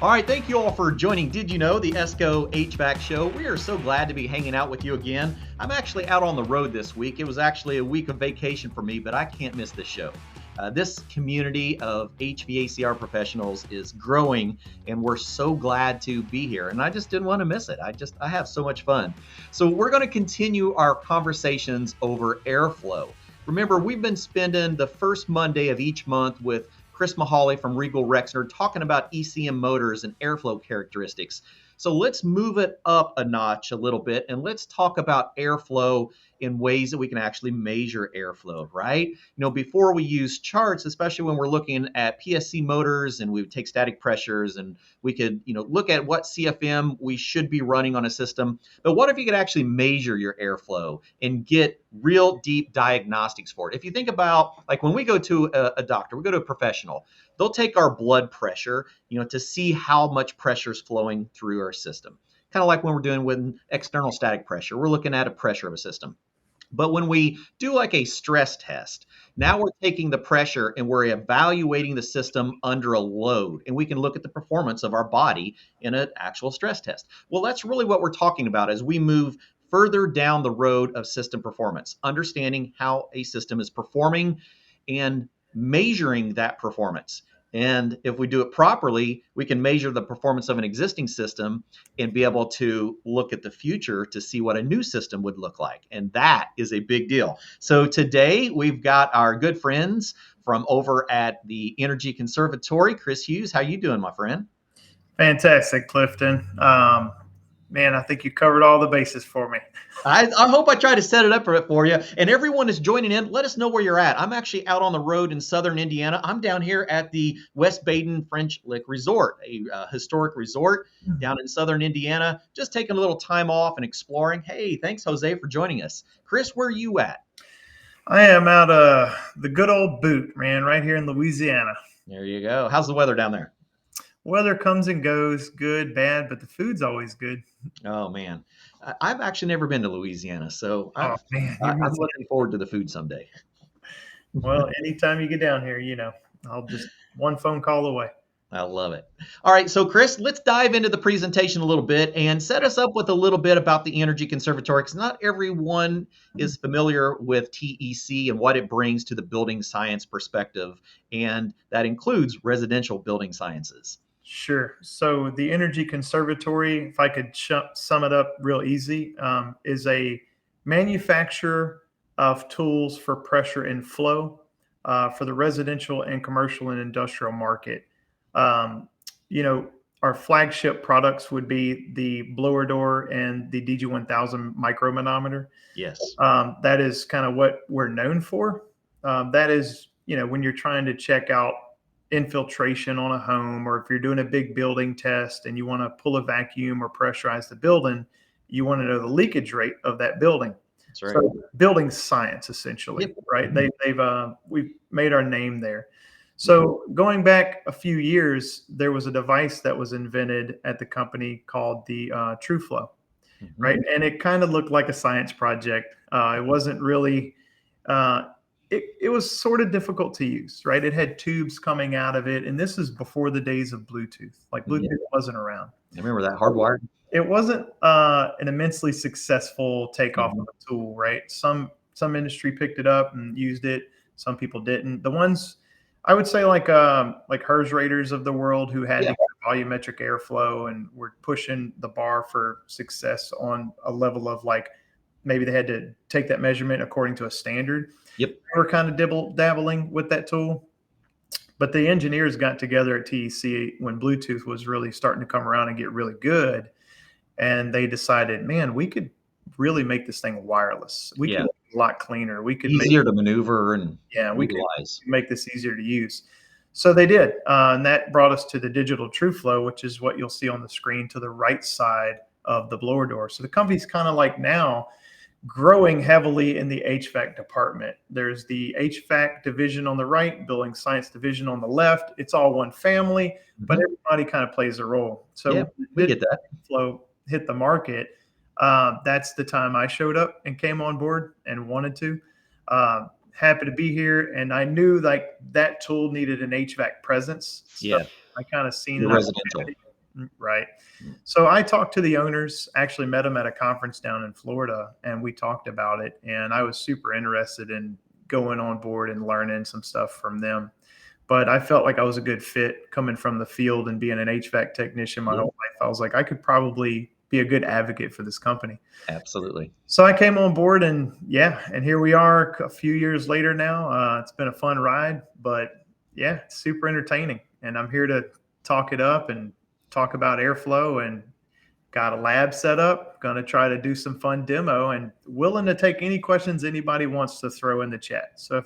All right, thank you all for joining Did You Know, the ESCO HVAC show. We are so glad to be hanging out with you again. I'm actually out on the road this week. It was actually a week of vacation for me, but I can't miss this show. This community of HVACR professionals is growing, and we're so glad to be here. And I just didn't want to miss it. I have so much fun. So we're going to continue our conversations over airflow. Remember, we've been spending the first Monday of each month with Chris Mahali from Regal Rexnord talking about ECM motors and airflow characteristics. So let's move it up a notch a little bit and let's talk about airflow in ways that we can actually measure airflow, right? Before we use charts, especially when we're looking at PSC motors and we would take static pressures and we could, look at what CFM we should be running on a system. But what if you could actually measure your airflow and get real deep diagnostics for it? If you think about, like, when we go to a doctor, we go to a professional, they'll take our blood pressure, to see how much pressure is flowing through our system. Kind of like when we're doing with external static pressure, we're looking at a pressure of a system. But when we do like a stress test, now we're taking the pressure and we're evaluating the system under a load, and we can look at the performance of our body in an actual stress test. Well, that's really what we're talking about as we move further down the road of system performance, understanding how a system is performing and measuring that performance. And if we do it properly, we can measure the performance of an existing system and be able to look at the future to see what a new system would look like. And that is a big deal. So today we've got our good friends from over at the Energy Conservatory. Chris Hughes, how you doing, my friend? Fantastic, Clifton. Man, I think you covered all the bases for me. I hope I tried to set it up for you. And everyone is joining in. Let us know where you're at. I'm actually out on the road in southern Indiana. I'm down here at the West Baden French Lick Resort, a historic resort down in southern Indiana. Just taking a little time off and exploring. Hey, thanks, Jose, for joining us. Chris, where are you at? I am out of the good old boot, man, right here in Louisiana. There you go. How's the weather down there? Weather comes and goes, good, bad, but the food's always good. Oh, man. I've actually never been to Louisiana, so Oh, man, I'm looking forward to the food someday. Well, anytime you get down here, I'll just one phone call away. I love it. All right, so Chris, let's dive into the presentation a little bit and set us up with a little bit about the Energy Conservatory, because not everyone is familiar with TEC and what it brings to the building science perspective, and that includes residential building sciences. Sure. So the Energy Conservatory, if I could sum it up real easy, is a manufacturer of tools for pressure and flow for the residential and commercial and industrial market. Um, our flagship products would be the blower door and the DG1000 micromanometer. Yes. That is kind of what we're known for. That is, when you're trying to check out infiltration on a home, or if you're doing a big building test and you want to pull a vacuum or pressurize the building, you want to know the leakage rate of that building. That's right. So building science, essentially, Yep. right? We've made our name there. So going back a few years, there was a device that was invented at the company called the TrueFlow, right? And it kind of looked like a science project. It wasn't really. It was sort of difficult to use, right? It had tubes coming out of it, and this is before the days of Bluetooth. Like Bluetooth wasn't around. I remember that hardwired. It wasn't an immensely successful takeoff of a tool, right? Some industry picked it up and used it. Some people didn't. The ones I would say like HERS raters of the world who had to get volumetric airflow and were pushing the bar for success on a level of like maybe they had to take that measurement according to a standard. Yep. They were kind of dabbling with that tool. But the engineers got together at TEC when Bluetooth was really starting to come around and get really good. And they decided, man, we could really make this thing wireless. We could make it a lot cleaner. We could easier to maneuver and we could make this easier to use. So they did. And that brought us to the digital TrueFlow, which is what you'll see on the screen to the right side of the blower door. So the company's kind of like now growing heavily in the HVAC department. There's the HVAC division on the right, building science division on the left. It's all one family, but everybody kind of plays a role. So we get that. Flow hit the market. That's the time I showed up and came on board and wanted to. Happy to be here, and I knew like that tool needed an HVAC presence. So I kind of seen residential. Right. So I talked to the owners, actually met them at a conference down in Florida, and we talked about it. And I was super interested in going on board and learning some stuff from them. But I felt like I was a good fit coming from the field and being an HVAC technician my whole life. I was like, I could probably be a good advocate for this company. Absolutely. So I came on board, and and here we are a few years later now. It's been a fun ride, but yeah, it's super entertaining. And I'm here to talk it up and talk about airflow, and got a lab set up. Going to try to do some fun demo, and willing to take any questions anybody wants to throw in the chat. So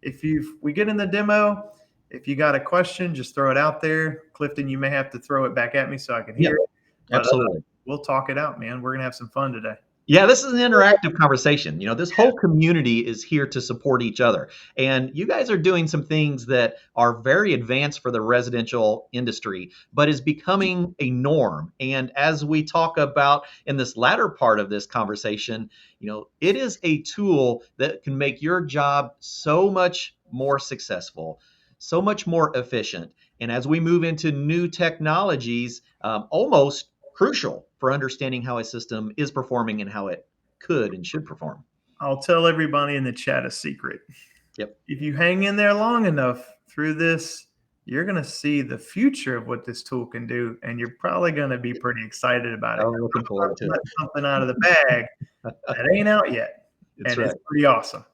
if we get in the demo, if you got a question, just throw it out there. Clifton, you may have to throw it back at me so I can hear it. But, absolutely. We'll talk it out, man. We're going to have some fun today. Yeah, this is an interactive conversation. This whole community is here to support each other. And you guys are doing some things that are very advanced for the residential industry, but is becoming a norm. And as we talk about in this latter part of this conversation, it is a tool that can make your job so much more successful, so much more efficient. And as we move into new technologies, almost crucial for understanding how a system is performing and how it could and should perform. I'll tell everybody in the chat a secret. Yep. If you hang in there long enough through this, you're going to see the future of what this tool can do, and you're probably going to be pretty excited about it. I'm looking forward to it. Something out of the bag that ain't out yet, That's and right. it's pretty awesome.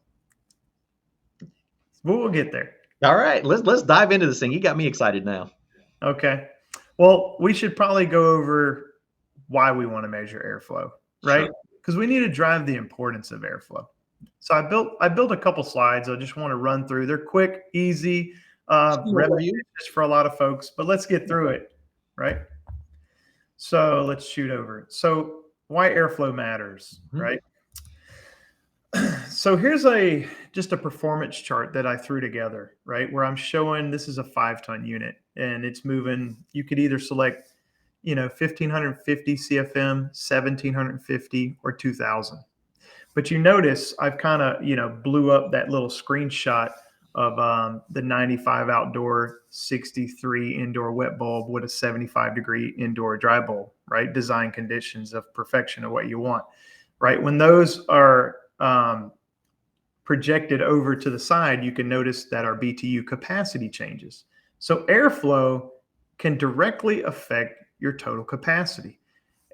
But we'll get there. All right, let's dive into this thing. You got me excited now. Okay. Well, we should probably go over why we want to measure airflow, right? Because we need to drive the importance of airflow. So I built a couple slides. I just want to run through. They're quick, easy, repetitious for a lot of folks, but let's get through it, right? So let's shoot over it. So why airflow matters, right? So here's just a performance chart that I threw together, right? Where I'm showing this is a 5-ton unit, and it's moving. You could either select, 1,550 CFM, 1,750, or 2,000. But you notice I've kind of, blew up that little screenshot of the 95 outdoor, 63 indoor wet bulb with a 75-degree indoor dry bulb, right? Design conditions of perfection of what you want, right? When those are projected over to the side, you can notice that our BTU capacity changes. So airflow can directly affect your total capacity.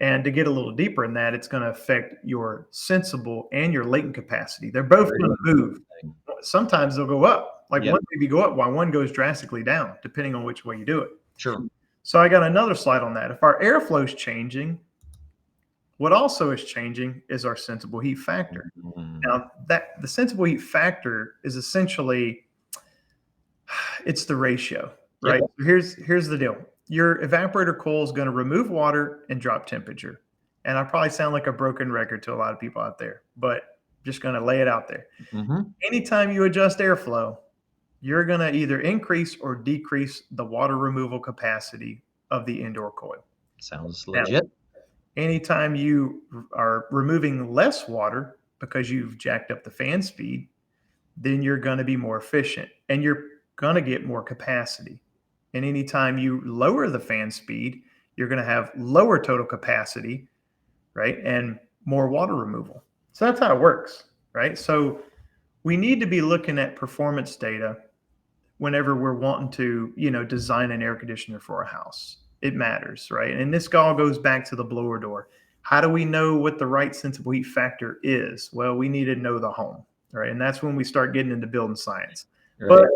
And to get a little deeper in that, it's going to affect your sensible and your latent capacity. They're both going to move. Sometimes they'll go up, like one maybe go up while one goes drastically down, depending on which way you do it. Sure. So I got another slide on that. If our airflow is changing, what also is changing is our sensible heat factor. Now, the sensible heat factor is essentially, it's the ratio, right? Here's the deal. Your evaporator coil is going to remove water and drop temperature. And I probably sound like a broken record to a lot of people out there, but just going to lay it out there. Anytime you adjust airflow, you're going to either increase or decrease the water removal capacity of the indoor coil. Sounds legit. Now, anytime you are removing less water because you've jacked up the fan speed, then you're going to be more efficient and you're going to get more capacity. And anytime you lower the fan speed, you're going to have lower total capacity, right? And more water removal. So that's how it works, right? So we need to be looking at performance data whenever we're wanting to, design an air conditioner for a house. It matters, right? And this all goes back to the blower door. How do we know what the right sensible heat factor is? Well, we need to know the home, right? And that's when we start getting into building science. Right. But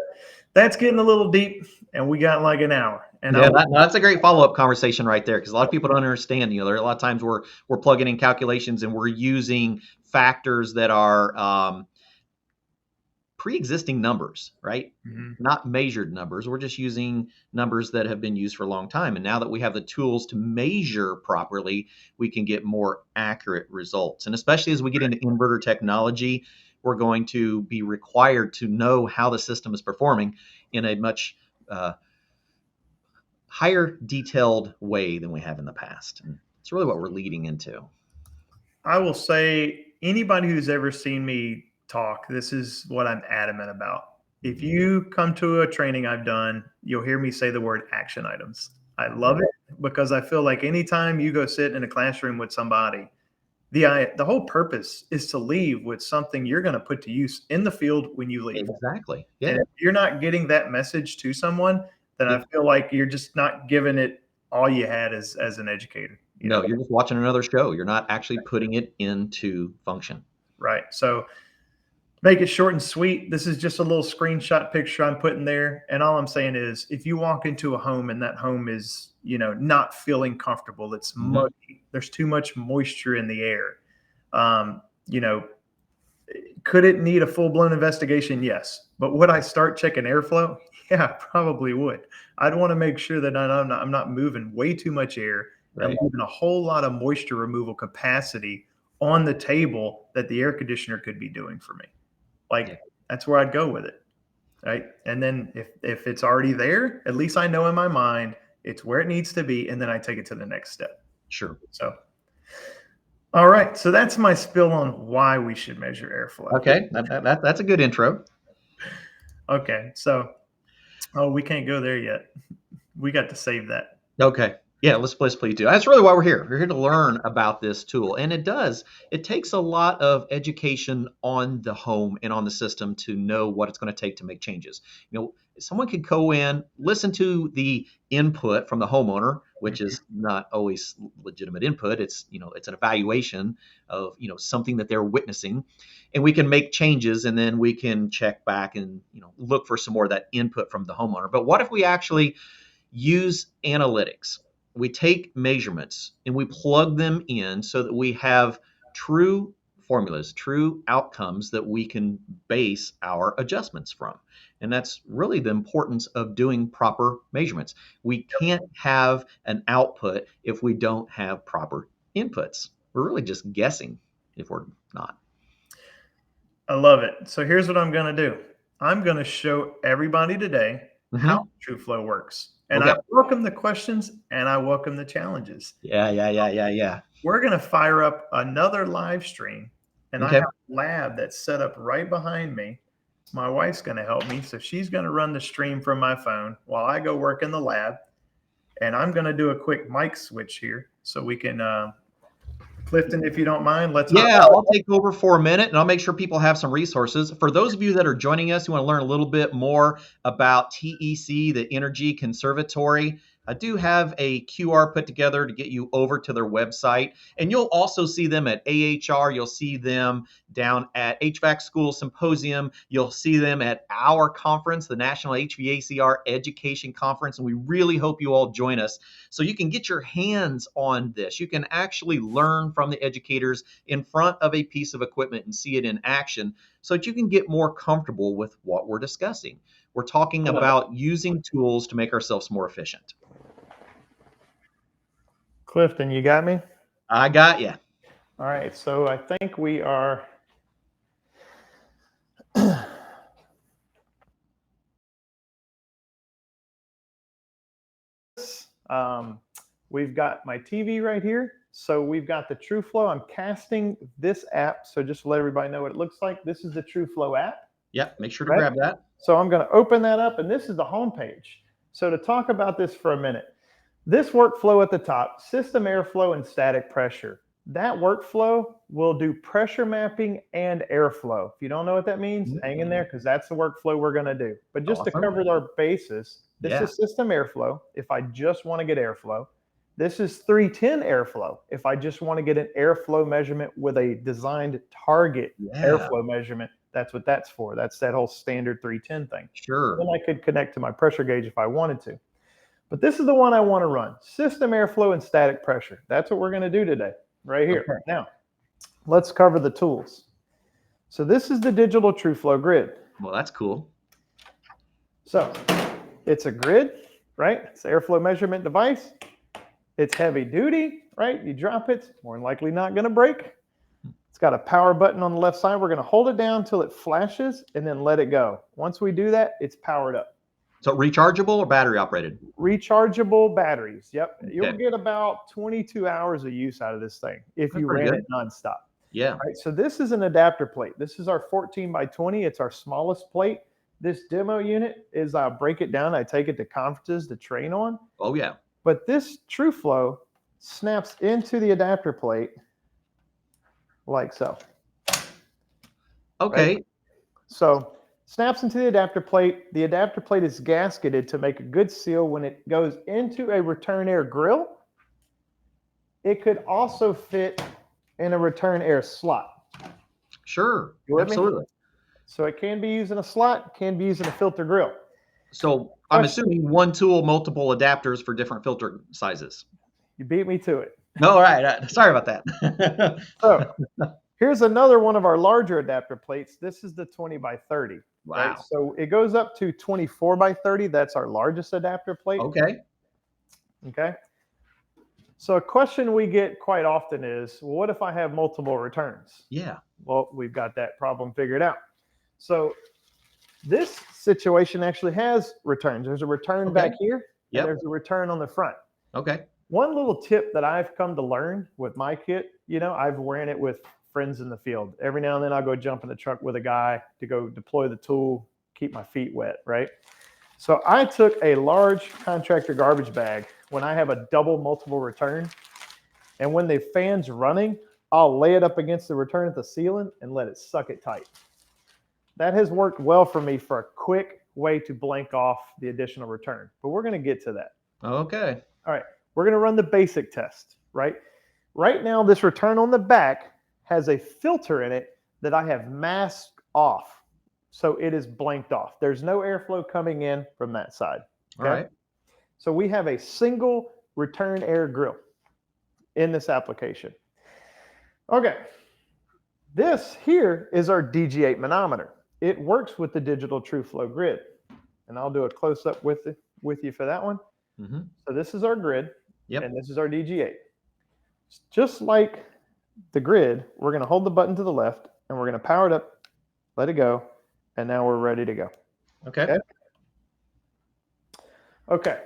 that's getting a little deep, and we got like an hour. And that's a great follow-up conversation right there, because a lot of people don't understand. There are a lot of times we're plugging in calculations and we're using factors that are pre-existing numbers, right? Not measured numbers. We're just using numbers that have been used for a long time. And now that we have the tools to measure properly, we can get more accurate results. And especially as we get into inverter technology, we're going to be required to know how the system is performing in a much higher detailed way than we have in the past. And it's really what we're leading into. I will say, anybody who's ever seen me talk, this is what I'm adamant about. If you come to a training I've done, you'll hear me say the word action items. I love it because I feel like anytime you go sit in a classroom with somebody, the whole purpose is to leave with something you're going to put to use in the field when you leave. Exactly. And Yeah. if you're not getting that message to someone, then I feel like you're just not giving it all you had as an educator. No, you're just watching another show. You're not actually putting it into function. Right. So make it short and sweet. This is just a little screenshot picture I'm putting there. And all I'm saying is if you walk into a home and that home is, not feeling comfortable, it's muggy, there's too much moisture in the air. Um, you know, could it need a full-blown investigation? Yes. But would I start checking airflow? Yeah, probably would. I'd want to make sure that I'm not moving way too much air and leaving a whole lot of moisture removal capacity on the table that the air conditioner could be doing for me. Like that's where I'd go with it. Right. And then if it's already there, at least I know in my mind it's where it needs to be. And then I take it to the next step. Sure. So all right. So that's my spill on why we should measure airflow. Okay. That's a good intro. Okay. So, we can't go there yet. We got to save that. Okay. Yeah, let's please do. That's really why we're here. We're here to learn about this tool. And it takes a lot of education on the home and on the system to know what it's going to take to make changes. Someone could go in, listen to the input from the homeowner, which is not always legitimate input. It's an evaluation of, something that they're witnessing, and we can make changes, and then we can check back and, look for some more of that input from the homeowner. But what if we actually use analytics? We take measurements and we plug them in so that we have true formulas, true outcomes that we can base our adjustments from. And that's really the importance of doing proper measurements. We can't have an output if we don't have proper inputs. We're really just guessing if we're not. I love it. So here's what I'm going to do. I'm going to show everybody today how TrueFlow works. And I welcome the questions and I welcome the challenges. Yeah. We're going to fire up another live stream, and I have a lab that's set up right behind me. My wife's going to help me. So she's going to run the stream from my phone while I go work in the lab. And I'm going to do a quick mic switch here so we can, Clifton, if you don't mind, I'll take over for a minute and I'll make sure people have some resources. For those of you that are joining us, who want to learn a little bit more about TEC, the Energy Conservatory, I do have a QR put together to get you over to their website. And you'll also see them at AHR. You'll see them down at HVAC School Symposium. You'll see them at our conference, the National HVACR Education Conference. And we really hope you all join us so you can get your hands on this. You can actually learn from the educators in front of a piece of equipment and see it in action so that you can get more comfortable with what we're discussing. We're talking about using tools to make ourselves more efficient. Clifton, you got me? I got you. All right. So I think we are. We've got my TV right here. So we've got the TrueFlow. I'm casting this app. So just to let everybody know what it looks like, this is the TrueFlow app. Yep. Make sure to grab that. So I'm going to open that up, and this is the home page. So to talk about this for a minute, this workflow at the top, system airflow and static pressure. That workflow will do pressure mapping and airflow. If you don't know what that means, hang in there because that's the workflow we're going to do. But just to cover our basis, this is system airflow if I just want to get airflow. This is 310 airflow if I just want to get an airflow measurement with a designed target airflow measurement. That's what that's for. That's that whole standard 310 thing. Sure. Then I could connect to my pressure gauge if I wanted to. But this is the one I want to run, system airflow and static pressure. That's what we're going to do today, right here. Okay. Now, let's cover the tools. So this is the digital TrueFlow Grid. Well, that's cool. So it's a grid, right? It's an airflow measurement device. It's heavy duty, right? You drop it, more than likely not going to break. It's got a power button on the left side. We're going to hold it down until it flashes and then let it go. Once we do that, it's powered up. So rechargeable or battery operated? Rechargeable batteries. Yep. Okay. You'll get about 22 hours of use out of this thing if you ran it nonstop. Yeah. All right. So this is an adapter plate. This is our 14 by 20. It's our smallest plate. This demo unit is I break it down. I take it to conferences to train on. Oh, yeah. But this TrueFlow snaps into the adapter plate like so. Okay. Right? So snaps into the adapter plate. The adapter plate is gasketed to make a good seal when it goes into a return air grill. It could also fit in a return air slot. Sure. You with me? Absolutely. So it can be used in a slot, can be used in a filter grill. So I'm assuming one tool, multiple adapters for different filter sizes. You beat me to it. No, all right. Sorry about that. So here's another one of our larger adapter plates. This is the 20 by 30. Wow. Right? So it goes up to 24 by 30. That's our largest adapter plate. Okay. Okay. So a question we get quite often is, well, what if I have multiple returns? Yeah. Well, we've got that problem figured out. So this situation actually has returns. There's a return back here, and there's a return on the front. Okay. One little tip that I've come to learn with my kit, I've ran it with friends in the field. Every now and then I'll go jump in the truck with a guy to go deploy the tool, keep my feet wet, right? So I took a large contractor garbage bag when I have a double multiple return, and when the fan's running, I'll lay it up against the return at the ceiling and let it suck it tight. That has worked well for me for a quick way to blank off the additional return, but we're going to get to that. Okay. All right, we're going to run the basic test, right? Right now, this return on the back has a filter in it that I have masked off. So it is blanked off. There's no airflow coming in from that side. Okay? All right. So we have a single return air grill in this application. Okay. This here is our DG8 manometer. It works with the digital TrueFlow Grid. And I'll do a close-up with you for that one. Mm-hmm. So this is our grid, and this is our DG8. Just like the grid, we're going to hold the button to the left, and we're going to power it up, let it go, and now we're ready to go. Okay. Okay.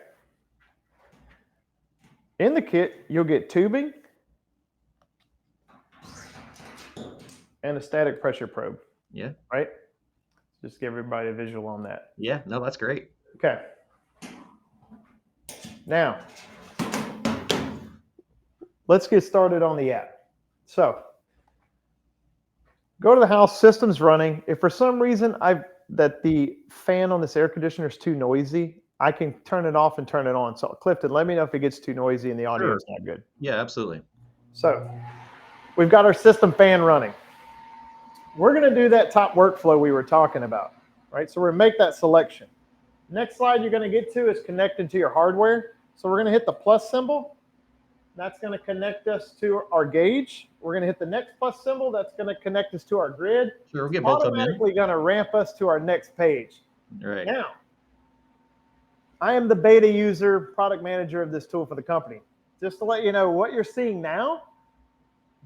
In the kit, you'll get tubing and a static pressure probe. Yeah. Right? Just give everybody a visual on that. Yeah. No, that's great. Okay. Now, let's get started on the app. So, go to the house, system's running. If for some reason that the fan on this air conditioner is too noisy, I can turn it off and turn it on. So Clifton, let me know if it gets too noisy and the audio is not good. Yeah, absolutely. So we've got our system fan running. We're going to do that top workflow we were talking about, right? So we're going to make that selection. Next slide you're going to get to is connected to your hardware. So we're going to hit the plus symbol. That's going to connect us to our gauge. We're going to hit the next plus symbol. That's going to connect us to our grid. Sure, we'll get both of them in. Automatically going to ramp us to our next page. All right. Now, I am the beta user, product manager of this tool for the company. Just to let you know, what you're seeing now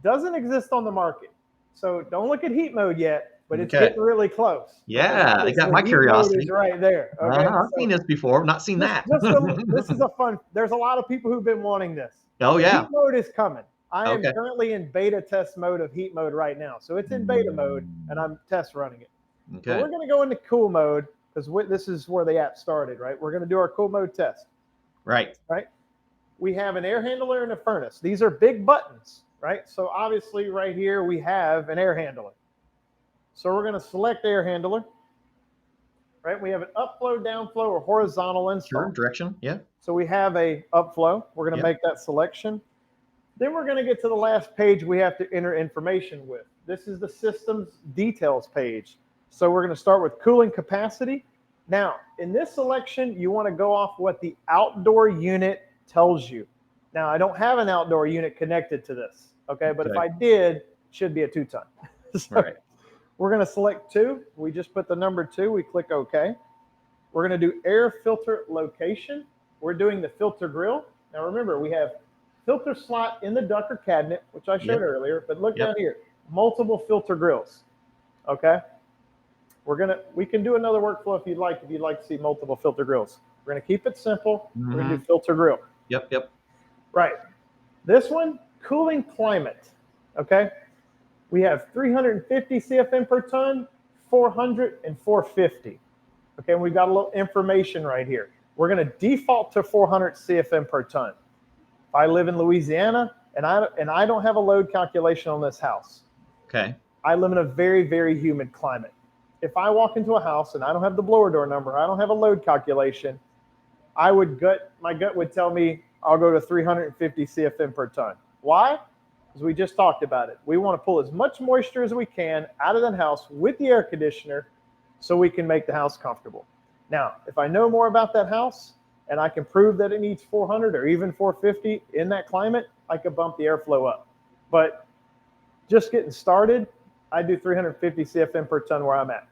doesn't exist on the market. So don't look at heat mode yet, but it's getting really close. Yeah, they got my curiosity. Is right there. Okay? I've seen this before. I've not seen that. This is a fun. There's a lot of people who've been wanting this. Oh yeah. Heat mode is coming. I am currently in beta test mode of heat mode right now. So it's in beta mode and I'm test running it. Okay. So we're going to go into cool mode because this is where the app started, right? We're going to do our cool mode test. Right. Right. We have an air handler and a furnace. These are big buttons, right? So obviously right here we have an air handler. So we're going to select air handler. Right. We have an upflow, downflow, or horizontal install. Sure, direction. Yeah. So we have a upflow. We're going to make that selection. Then we're going to get to the last page we have to enter information with. This is the system's details page. So we're going to start with cooling capacity. Now, in this selection, you want to go off what the outdoor unit tells you. Now, I don't have an outdoor unit connected to this, okay? But if I did, it should be a 2-ton. So we're going to select 2. We just put the number 2. We click OK. We're going to do air filter location. We're doing the filter grill. Now, remember, we have filter slot in the ducker cabinet, which I showed earlier, but look down here, multiple filter grills, okay? We can do another workflow if you'd like to see multiple filter grills. We're gonna keep it simple. We're gonna do filter grill. Yep. Right. This one, cooling climate, okay? We have 350 CFM per ton, 400, and 450. Okay, and we've got a little information right here. we're going to default to 400 CFM per ton. If I live in Louisiana and I don't have a load calculation on this house, Okay. I live in a very, very humid climate. If I walk into a house and I don't have the blower door number, I don't have a load calculation, my gut would tell me I'll go to 350 CFM per ton. Why? Because we just talked about it. We want to pull as much moisture as we can out of that house with the air conditioner so we can make the house comfortable. Now, if I know more about that house and I can prove that it needs 400 or even 450 in that climate, I could bump the airflow up. But just getting started, I do 350 CFM per ton where I'm at.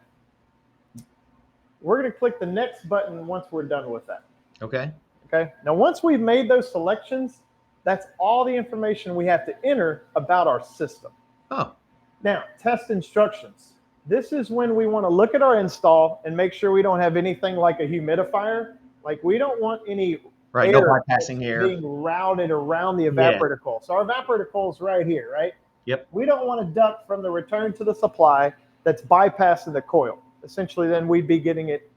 We're going to click the next button once we're done with that. Okay. Okay. Now, once we've made those selections, that's all the information we have to enter about our system. Oh. Now, test instructions. This is when we want to look at our install and make sure we don't have anything like a humidifier. Like we don't want any Right. air No bypassing air being routed around the evaporator coil. So our evaporator coil is right here, right? Yep. We don't want to duct from the return to the supply that's bypassing the coil. Essentially, then we'd be getting it.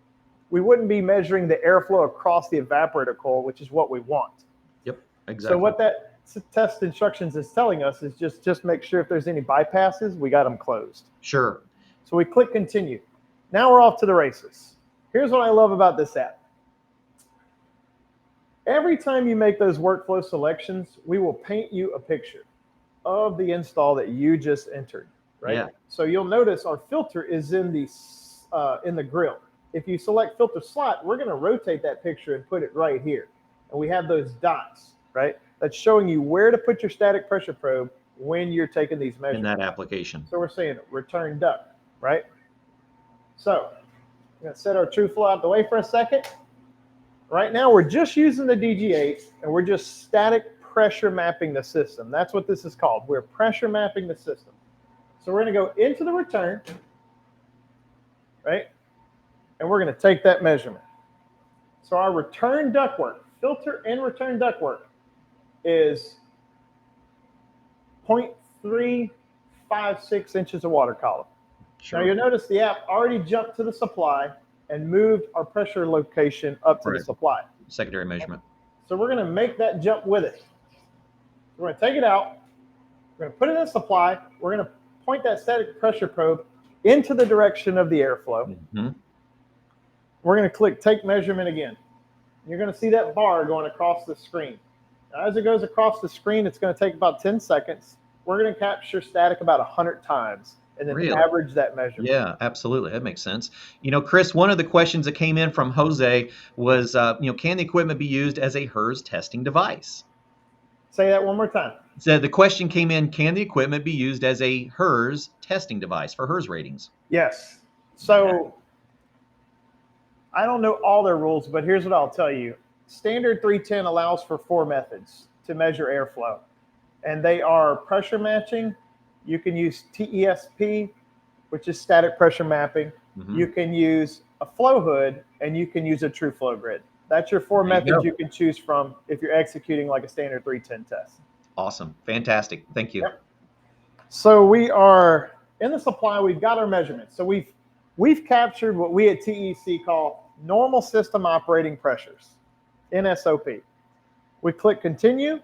We wouldn't be measuring the airflow across the evaporator coil, which is what we want. Yep. Exactly. So what that test instructions is telling us is just make sure if there's any bypasses, we got them closed. Sure. So we click continue. Now we're off to the races. Here's what I love about this app. Every time you make those workflow selections, we will paint you a picture of the install that you just entered, right? Yeah. So you'll notice our filter is in the grill. If you select filter slot, we're going to rotate that picture and put it right here. And we have those dots, right? That's showing you where to put your static pressure probe when you're taking these measurements. In that application. So we're saying return duct, right? So I'm going to set our TrueFlow out the way for a second. Right now, we're just using the DG8, and we're just static pressure mapping the system. That's what this is called. We're pressure mapping the system. So we're going to go into the return, right? And we're going to take that measurement. So our return ductwork, filter and return ductwork, is 0.356 inches of water column. Sure. Now you'll notice the app already jumped to the supply and moved our pressure location up to the supply. Secondary measurement. So we're going to make that jump with it. We're going to take it out. We're going to put it in the supply. We're going to point that static pressure probe into the direction of the airflow. Mm-hmm. We're going to click take measurement again. You're going to see that bar going across the screen. Now, as it goes across the screen, it's going to take about 10 seconds. We're going to capture static about 100 times and then average that measurement. Yeah, absolutely. That makes sense. Chris, one of the questions that came in from Jose was, can the equipment be used as a HERS testing device? Say that one more time. So the question came in, can the equipment be used as a HERS testing device for HERS ratings? Yes. So I don't know all their rules, but here's what I'll tell you. Standard 310 allows for 4 methods to measure airflow, and they are pressure matching. You can use TESP, which is static pressure mapping. Mm-hmm. You can use a flow hood, and you can use a TrueFlow Grid. That's your 4 methods you can choose from if you're executing like a standard 310 test. Awesome. Fantastic. Thank you. Yep. So we are in the supply. We've got our measurements. So we've captured what we at TEC call normal system operating pressures, NSOP. We click continue.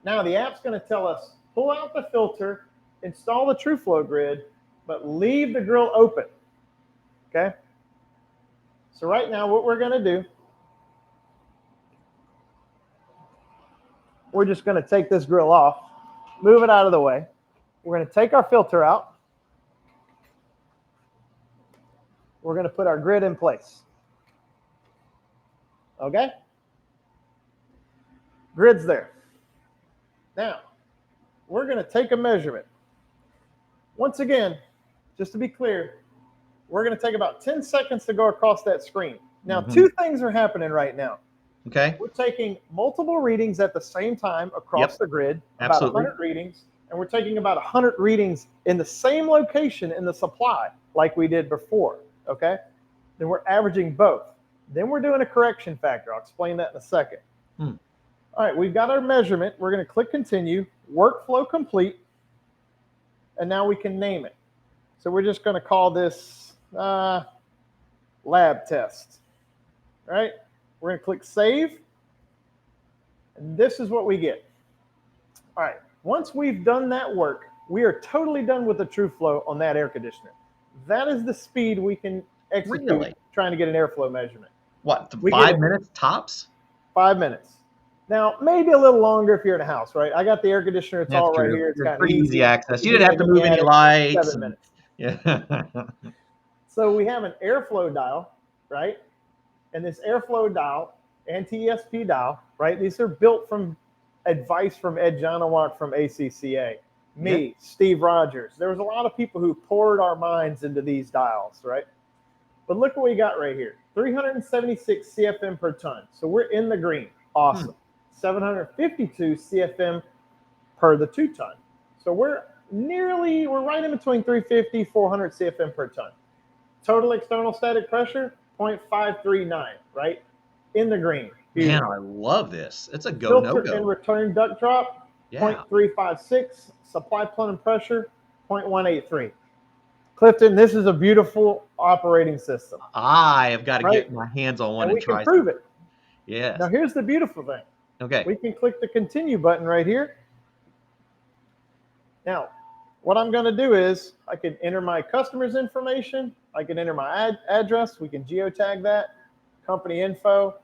Now the app's going to tell us, pull out the filter, install the TrueFlow Grid, but leave the grill open. Okay? So right now what we're going to do, we're just going to take this grill off, move it out of the way. We're going to take our filter out. We're going to put our grid in place. Okay? Grid's there. Now, we're going to take a measurement. Once again, just to be clear, we're going to take about 10 seconds to go across that screen. Now, 2 things are happening right now. Okay. We're taking multiple readings at the same time across the grid, about 100 readings, and we're taking about 100 readings in the same location in the supply like we did before, okay? Then we're averaging both. Then we're doing a correction factor. I'll explain that in a second. All right, we've got our measurement. We're going to click continue, workflow complete, and now we can name it. So we're just going to call this lab test, right? We're going to click save. And this is what we get. All right. Once we've done that work, we are totally done with the TrueFlow on that air conditioner. That is the speed we can execute trying to get an airflow measurement. What, 5 minutes tops? 5 minutes. Now, maybe a little longer if you're in a house, right? I got the air conditioner. It's all right here. It's got pretty easy access. You didn't have to move any lights. 7 minutes. Yeah. So we have an airflow dial, right? And this airflow dial and TESP dial, right? These are built from advice from Ed Jonawak from ACCA. Me, Steve Rogers. There was a lot of people who poured our minds into these dials, right? But look what we got right here. 376 CFM per ton. So we're in the green. Awesome. 752 CFM per the 2 ton. So we're right in between 350, 400 CFM per ton. Total external static pressure, 0.539, right? In the green. Man, I love this. It's a go, no-go. Filter and return duct drop, 0.356. Supply plumbing pressure, 0.183. Clifton, this is a beautiful operating system. I have got to get my hands on one and try. We can prove it. Yeah. Now here's the beautiful thing. Okay. We can click the continue button right here. Now, what I'm going to do is I can enter my customer's information. I can enter my address. We can geotag that, company info.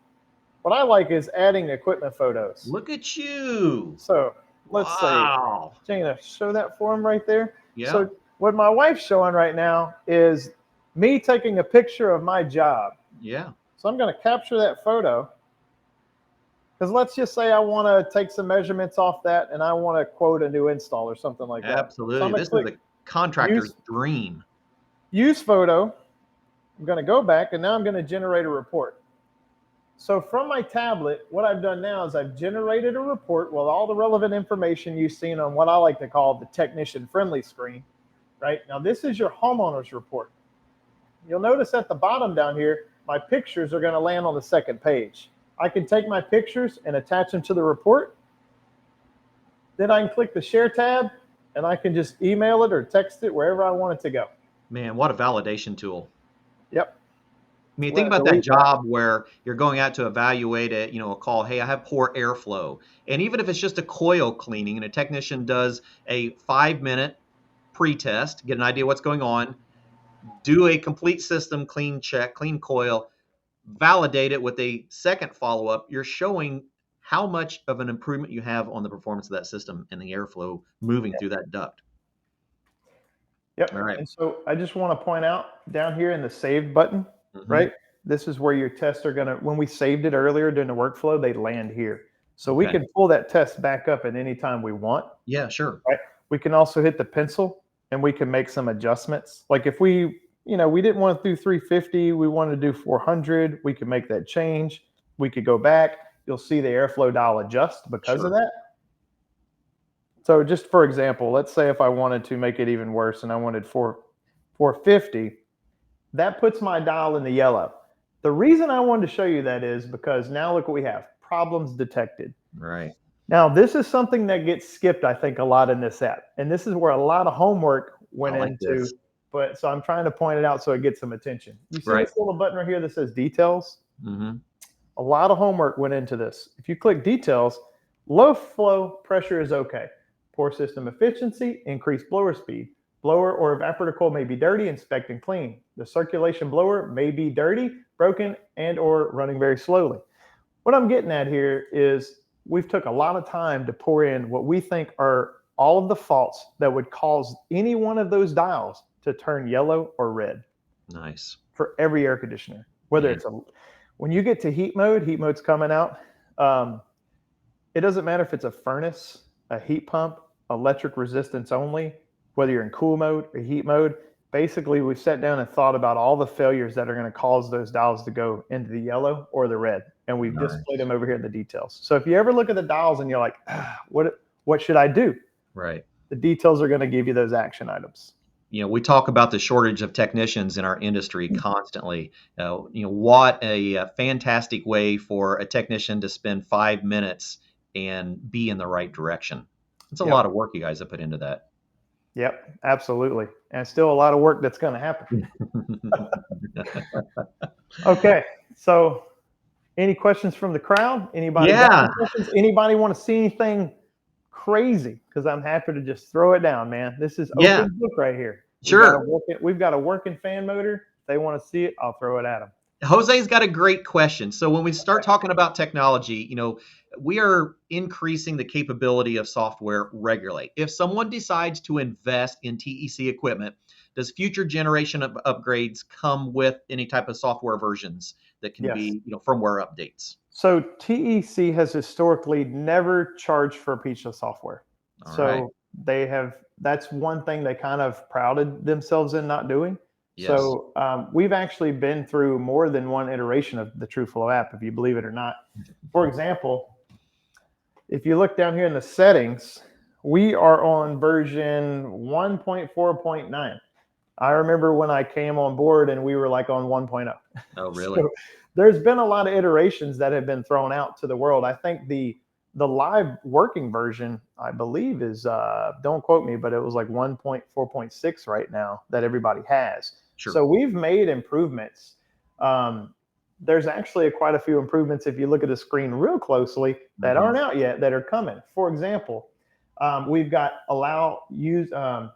What I like is adding equipment photos. Look at you. So let's see. Jana, show that for him right there. Yeah. So what my wife's showing right now is me taking a picture of my job. Yeah. So I'm going to capture that photo. Because let's just say I want to take some measurements off that and I want to quote a new install or something like that. Absolutely. So this is a contractor's dream. Use photo. I'm going to go back and now I'm going to generate a report. So from my tablet, what I've done now is I've generated a report with all the relevant information you've seen on what I like to call the technician-friendly screen, right? Now, this is your homeowner's report. You'll notice at the bottom down here, my pictures are going to land on the second page. I can take my pictures and attach them to the report. Then I can click the Share tab, and I can just email it or text it wherever I want it to go. Man, what a validation tool. Yep. I mean, think about that job where you're going out to evaluate it, a call, hey, I have poor airflow. And even if it's just a coil cleaning and a technician does a 5-minute pre-test, get an idea what's going on, do a complete system clean check, clean coil, validate it with a second follow-up, you're showing how much of an improvement you have on the performance of that system and the airflow moving through that duct. Yep. All right. And so I just want to point out down here in the save button, right? This is where your tests are going to, when we saved it earlier during the workflow, they land here. So we can pull that test back up at any time we want. Yeah, sure. Right. We can also hit the pencil and we can make some adjustments. Like if we didn't want to do 350, we wanted to do 400, we could make that change. We could go back. You'll see the airflow dial adjust because of that. So just for example, let's say if I wanted to make it even worse and I wanted 450, that puts my dial in the yellow. The reason I wanted to show you that is because now look what we have, problems detected. Right. Now this is something that gets skipped, I think, a lot in this app. And this is where a lot of homework went into, but so I'm trying to point it out so it gets some attention. You see this little button right here that says details? A lot of homework went into this. If you click details, low flow pressure is okay. Poor system efficiency, increased blower speed. Blower or evaporator coil may be dirty, inspect and clean. The circulation blower may be dirty, broken, and or running very slowly. What I'm getting at here is we've took a lot of time to pour in what we think are all of the faults that would cause any one of those dials to turn yellow or red. Nice. For every air conditioner, whether it's when you get to heat mode's coming out. It doesn't matter if it's a furnace, a heat pump, electric resistance only, whether you're in cool mode or heat mode. Basically, we've sat down and thought about all the failures that are going to cause those dials to go into the yellow or the red. And we've displayed them over here in the details. So if you ever look at the dials and you're like, what should I do? Right. The details are going to give you those action items. We talk about the shortage of technicians in our industry constantly. What a fantastic way for a technician to spend 5 minutes and be in the right direction. It's a lot of work you guys have put into that. Yep, absolutely. And still a lot of work that's going to happen. Okay, so Any questions from the crowd? Anybody Yeah. got any questions? Anybody want to see anything crazy? Because I'm happy to just throw it down, man. This is open book right here. Sure. We've got a working fan motor. If they want to see it, I'll throw it at them. Jose's got a great question. So when we start talking about technology, we are increasing the capability of software regularly. If someone decides to invest in TEC equipment, does future generation of upgrades come with any type of software versions that can be, firmware updates? So TEC has historically never charged for a piece of software. They have, that's one thing they kind of prided themselves in not doing. Yes. So we've actually been through more than one iteration of the TrueFlow app, if you believe it or not. For example, if you look down here in the settings, we are on version 1.4.9. I remember when I came on board and we were like on 1.0. Oh, really? So there's been a lot of iterations that have been thrown out to the world. I think the live working version, I believe, is don't quote me, but it was like 1.4.6 right now that everybody has. Sure. So we've made improvements. There's actually quite a few improvements if you look at the screen real closely that aren't out yet that are coming. For example, we've got the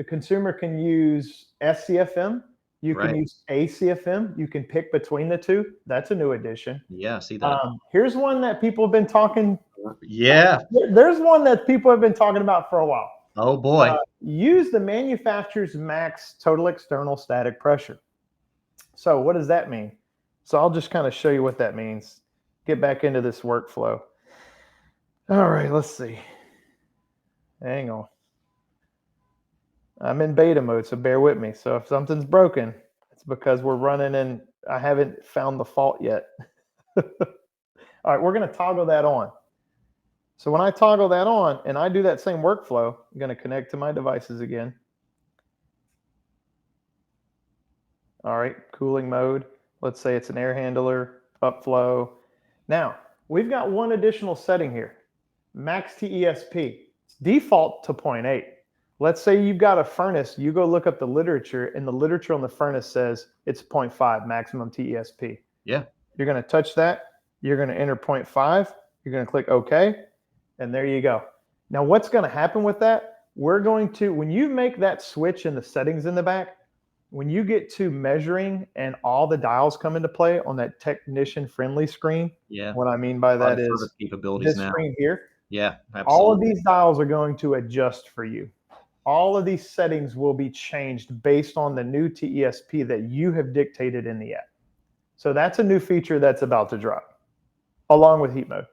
consumer can use SCFM. You can use ACFM. You can pick between the two. That's a new addition. Yeah, see that. Here's one that people have been talking. Yeah. There's one that people have been talking about for a while. Oh, boy. Use the manufacturer's max total external static pressure. So what does that mean? So I'll just kind of show you what that means. Get back into this workflow. All right, let's see. Hang on. I'm in beta mode, so bear with me. So if something's broken, it's because we're running and I haven't found the fault yet. All right, we're going to toggle that on. So when I toggle that on and I do that same workflow, I'm going to connect to my devices again. All right, cooling mode. Let's say it's an air handler, upflow. Now, we've got one additional setting here, max TESP. It's default to 0.8. Let's say you've got a furnace, you go look up the literature, and the literature on the furnace says it's 0.5 maximum TESP. Yeah. You're going to touch that. You're going to enter 0.5. You're going to click OK, and there you go. Now, what's going to happen with that? We're going to, when you make that switch in the settings in the back, when you get to measuring and all the dials come into play on that technician-friendly screen, what I mean by that is this screen here. Yeah, absolutely. All of these dials are going to adjust for you. All of these settings will be changed based on the new TESP that you have dictated in the app. So that's a new feature that's about to drop, along with heat mode.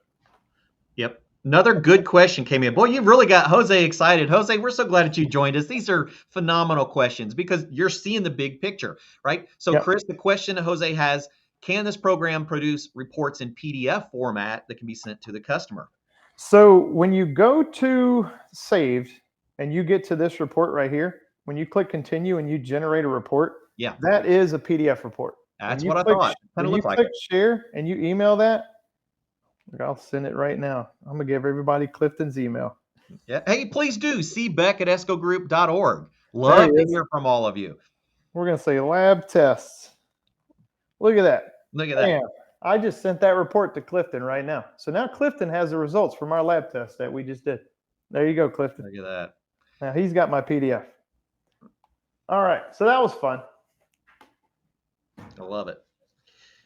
Yep. Another good question came in. Boy, you've really got Jose excited. Jose, we're so glad that you joined us. These are phenomenal questions because you're seeing the big picture, right? So, Chris, the question that Jose has, can this program produce reports in PDF format that can be sent to the customer? So when you go to saved and you get to this report right here, when you click continue and you generate a report, that is a PDF report. That's what I thought. When you click share and you email that, I'll send it right now. I'm going to give everybody Clifton's email. Yeah. Hey, please do. cbeck@escogroup.org. Love to hear from all of you. We're going to say lab tests. Look at that. Look at that. Damn. I just sent that report to Clifton right now. So now Clifton has the results from our lab test that we just did. There you go, Clifton. Look at that. Now he's got my PDF. All right. So that was fun. I love it.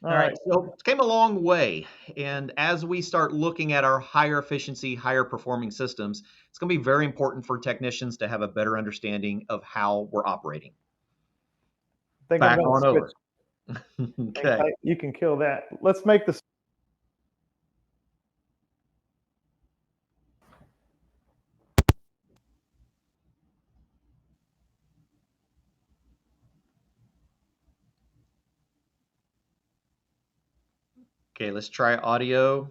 All right. So it came a long way. And as we start looking at our higher efficiency, higher performing systems, it's going to be very important for technicians to have a better understanding of how we're operating. Back on over. Okay. You can kill that. Let's make this. Okay, let's try audio.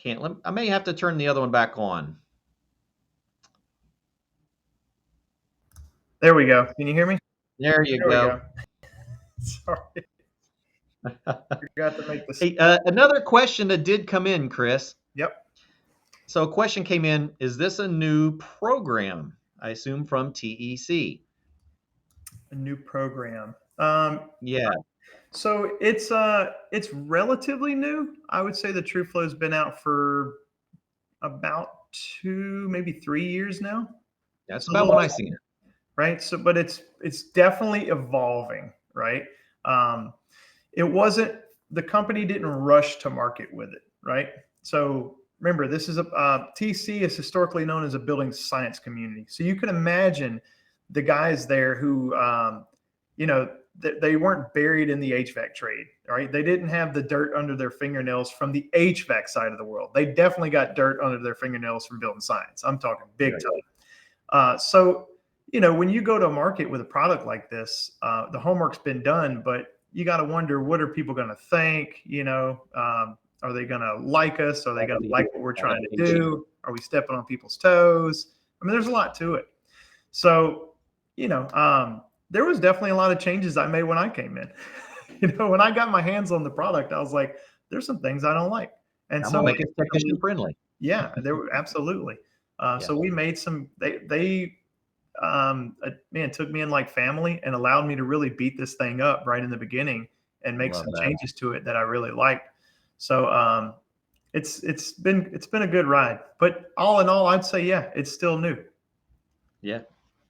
I may have to turn the other one back on. There we go. Can you hear me? There you go. Sorry. Forgot to make this. Hey, another question that did come in, Chris. Yep. So a question came in, is this a new program? I assume from TEC. A new program. Yeah. So it's relatively new. I would say the TrueFlow has been out for about 2, maybe 3 years now. That's So about when I seen it. right. So, but it's definitely evolving, right? Um, it wasn't the company didn't rush to market with it, right? So remember, this is a TC is historically known as a building science community. So you can imagine the guys there who, you know, they weren't buried in the HVAC trade, right? They didn't have the dirt under their fingernails from the HVAC side of the world. They definitely got dirt under their fingernails from building science. I'm talking big time. So, you know, when you go to market with a product like this, the homework's been done, but you got to wonder, what are people going to think? You know, are they going to like us? Are they going to like what we're trying to do? Are we stepping on people's toes? I mean, there's a lot to it. So, you know, there was definitely a lot of changes I made when I came in. You know, when I got my hands on the product, I was like, there's some things I don't like. And I'm so gonna make it technician friendly. yeah, there were absolutely. So we made some, man, took me in like family and allowed me to really beat this thing up right in the beginning and make some changes to it that I really liked. So it's been a good ride, but all in all, I'd say, yeah, it's still new. Yeah.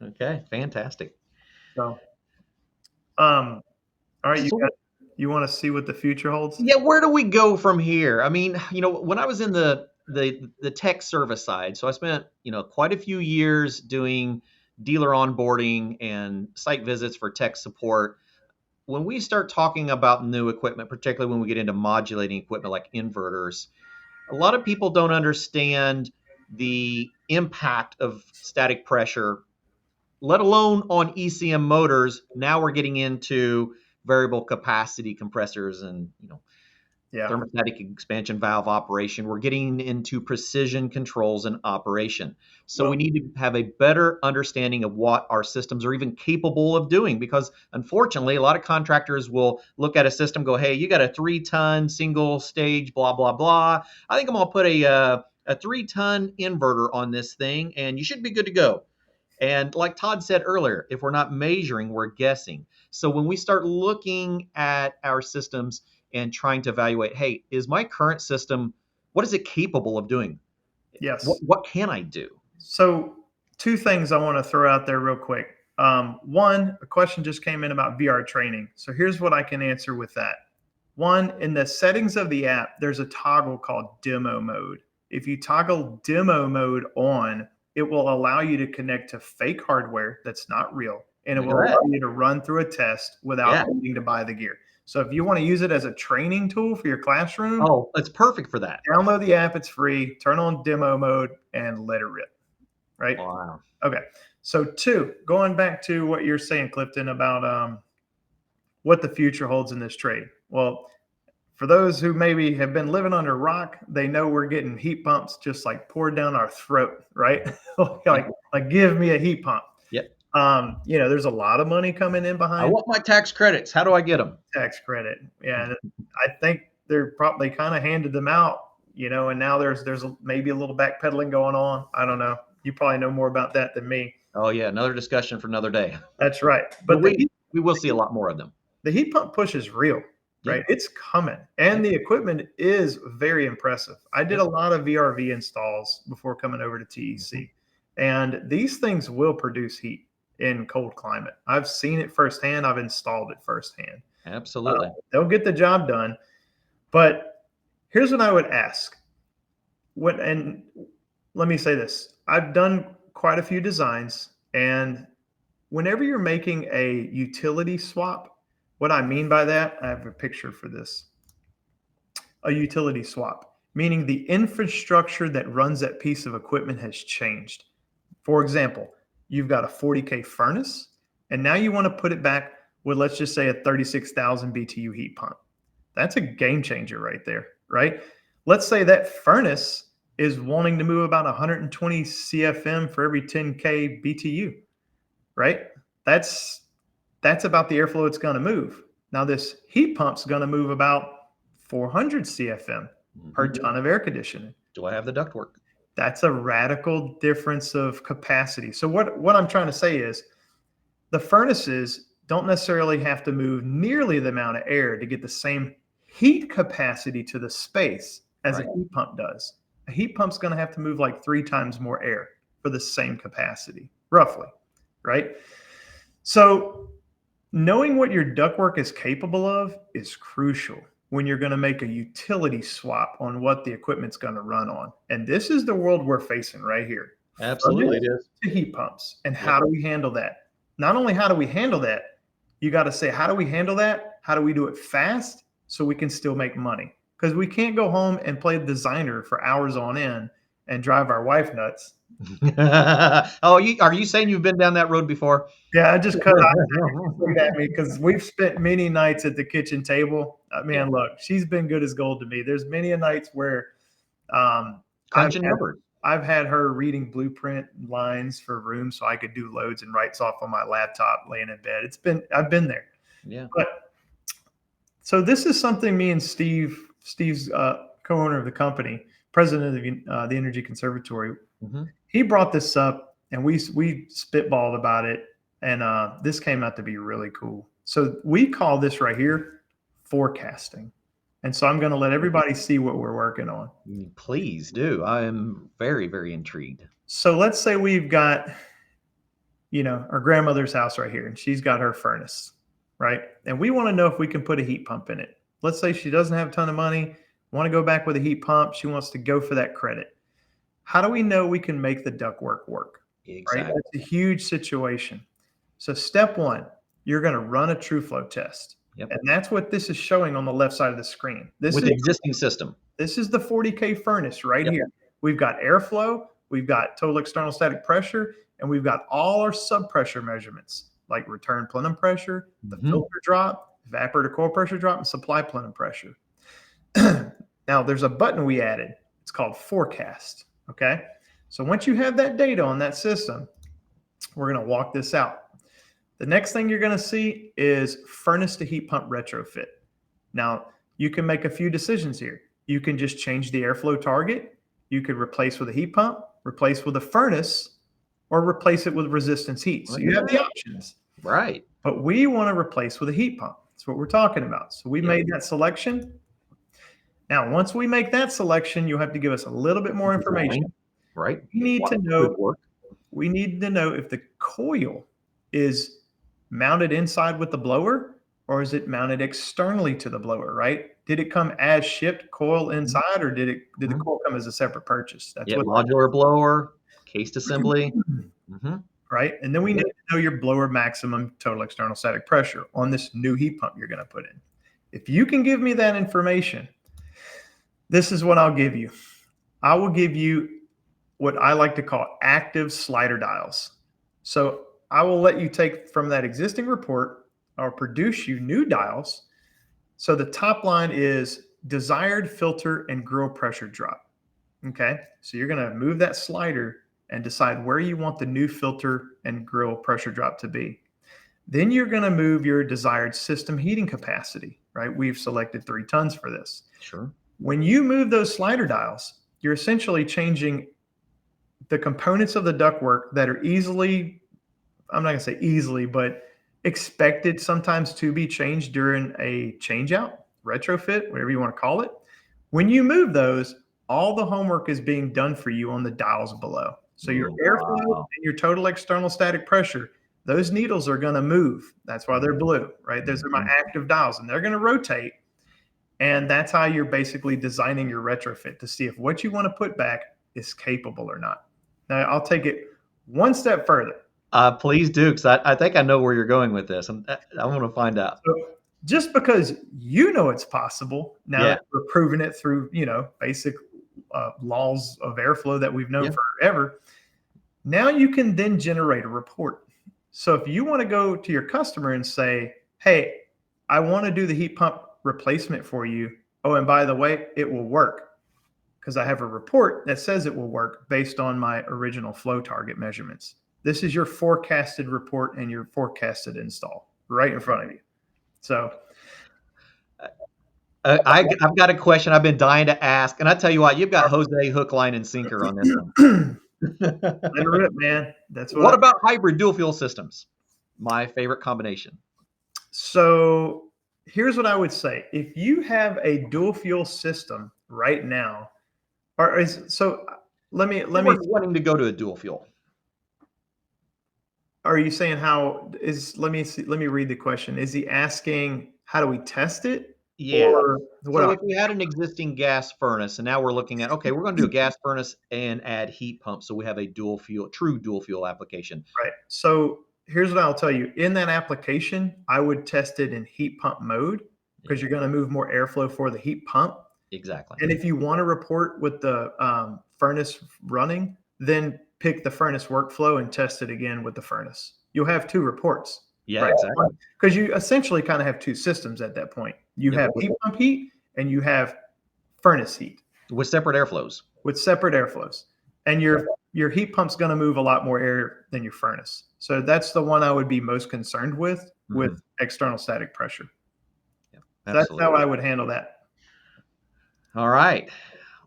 Okay. Fantastic. So, all right, you want to see what the future holds? Yeah. Where do we go from here? I mean, you know, when I was in the tech service side, so I spent, you know, quite a few years doing dealer onboarding and site visits for tech support. When we start talking about new equipment, particularly when we get into modulating equipment like inverters, a lot of people don't understand the impact of static pressure, let alone on ECM motors. Now we're getting into variable capacity compressors and, you know, thermostatic expansion valve operation. We're getting into precision controls and operation. So we need to have a better understanding of what our systems are even capable of doing, because unfortunately, a lot of contractors will look at a system, go, hey, you got a 3-ton single stage, blah, blah, blah. I think I'm going to put a 3-ton inverter on this thing and you should be good to go. And like Todd said earlier, if we're not measuring, we're guessing. So when we start looking at our systems and trying to evaluate, hey, is my current system, what is it capable of doing? Yes. What can I do? So 2 things I want to throw out there real quick. One, a question just came in about VR training. So here's what I can answer with that. One, in the settings of the app, there's a toggle called demo mode. If you toggle demo mode on, it will allow you to connect to fake hardware that's not real, and it will allow you to run through a test without needing to buy the gear. So if you want to use it as a training tool for your classroom, it's perfect for that. Download the app, it's free, turn on demo mode and let it rip. Right? Wow. Okay. So 2, going back to what you're saying, Clifton, about what the future holds in this trade. Well, for those who maybe have been living under a rock, they know we're getting heat pumps just like poured down our throat, right? like give me a heat pump. Yep. You know, there's a lot of money coming in behind. I want my tax credits. How do I get them? Tax credit. Yeah. I think they're probably kind of handed them out, you know, and now there's maybe a little backpedaling going on. I don't know. You probably know more about that than me. Oh yeah, another discussion for another day. That's right. But we will see a lot more of them. The heat pump push is real, right? It's coming, and the equipment is very impressive. I did a lot of VRV installs before coming over to TEC, and these things will produce heat in cold climate. I've seen it firsthand. I've installed it firsthand. Absolutely. They'll get the job done. But here's what I would ask. And let me say this. I've done quite a few designs, and whenever you're making a utility swap, what I mean by that, I have a picture for this. A utility swap, meaning the infrastructure that runs that piece of equipment has changed. For example, you've got a 40K furnace, and now you want to put it back with, let's just say, a 36,000 BTU heat pump. That's a game changer right there, right? Let's say that furnace is wanting to move about 120 CFM for every 10K BTU, right? That's about the airflow it's going to move. Now this heat pump's going to move about 400 CFM per ton of air conditioning. Do I have the ductwork? That's a radical difference of capacity. So what I'm trying to say is the furnaces, don't necessarily have to move nearly the amount of air to get the same heat capacity to the space as a heat pump does. A heat pump's going to have to move like 3 times more air for the same capacity, roughly, right? So knowing what your ductwork is capable of is crucial when you're going to make a utility swap on what the equipment's going to run on. And this is the world we're facing right here. Absolutely, it is. To heat pumps. And how do we handle that? Not only how do we handle that, you got to say, how do we handle that? How do we do it fast so we can still make money? Because we can't go home and play the designer for hours on end and drive our wife nuts. Oh, are you saying you've been down that road before? Yeah, I just cut out at me because we've spent many nights at the kitchen table. Man, look, she's been good as gold to me. There's many a nights where crunching numbers. I've had her reading blueprint lines for rooms so I could do loads and writes off on my laptop laying in bed. I've been there. Yeah. But so this is something me and Steve's co-owner of the company, president of the Energy Conservatory, he brought this up and we spitballed about it. And this came out to be really cool. So we call this right here forecasting. And so I'm going to let everybody see what we're working on. Please do. I am very, very intrigued. So let's say we've got, our grandmother's house right here, and she's got her furnace, right? And we want to know if we can put a heat pump in it. Let's say she doesn't have a ton of money, want to go back with a heat pump. She wants to go for that credit. How do we know we can make the ductwork work? Exactly. Right? That's a huge situation. So step one, you're going to run a TrueFlow test. Yep. And that's what this is showing on the left side of the screen. This is the existing system. This is the 40K furnace right here. We've got airflow, we've got total external static pressure, and we've got all our sub-pressure measurements like return plenum pressure, the filter drop, evaporator core pressure drop, and supply plenum pressure. Now, there's a button we added. It's called forecast, okay? So once you have that data on that system, we're going to walk this out. The next thing you're going to see is furnace to heat pump retrofit. Now, you can make a few decisions here. You can just change the airflow target. You could replace with a heat pump, replace with a furnace, or replace it with resistance heat. So you have the options. Right. But we want to replace with a heat pump. That's what we're talking about. So we made that selection. Now, once we make that selection, you'll have to give us a little bit more information. Right. We need to know if the coil is mounted inside with the blower, or is it mounted externally to the blower, right? Did it come as shipped coil inside, or did the coil come as a separate purchase? That's what modular blower, cased assembly. Right. And then we need to know your blower maximum total external static pressure on this new heat pump you're going to put in. If you can give me that information, this is what I'll give you. I will give you what I like to call active slider dials. So I will let you take from that existing report, I'll produce you new dials. So the top line is desired filter and grill pressure drop. Okay. So you're going to move that slider and decide where you want the new filter and grill pressure drop to be. Then you're going to move your desired system heating capacity, right? We've selected 3 tons for this. Sure. When you move those slider dials, you're essentially changing the components of the ductwork that are easily, I'm not going to say easily, but expected sometimes to be changed during a change out, retrofit, whatever you want to call it. When you move those, all the homework is being done for you on the dials below. So your airflow and your total external static pressure, those needles are going to move. That's why they're blue, right? Those are my active dials, and they're going to rotate. And that's how you're basically designing your retrofit to see if what you want to put back is capable or not. Now, I'll take it one step further. Please do, because I think I know where you're going with this. I want to find out. So just because you know it's possible, now that we're proving it through, basic laws of airflow that we've known forever, now you can then generate a report. So if you want to go to your customer and say, hey, I want to do the heat pump replacement for you. Oh, and by the way, it will work because I have a report that says it will work based on my original flow target measurements. This is your forecasted report and your forecasted install right in front of you. So I've got a question I've been dying to ask. And I tell you what, you've got Jose hook, line, and sinker on this one. Let it rip, man. That's what about hybrid dual fuel systems? My favorite combination. So here's what I would say. If you have a dual fuel system right now, let me We're wanting to go to a dual fuel. Are you saying let me read the question. Is he asking how do we test it? Yeah. Or what So if we had an existing gas furnace and now we're looking at, okay, we're going to do a gas furnace and add heat pump. So we have a true dual fuel application. Right. So here's what I'll tell you. In that application, I would test it in heat pump mode because you're going to move more airflow for the heat pump. Exactly. And if you want to report with the furnace running, then pick the furnace workflow and test it again with the furnace. You'll have two reports. Yeah, right? exactly. Because you essentially kind of have two systems at that point. You have heat pump heat and you have furnace heat. With separate airflows. And your heat pump's going to move a lot more air than your furnace. So that's the one I would be most concerned with external static pressure. Yeah, that's how I would handle that. All right.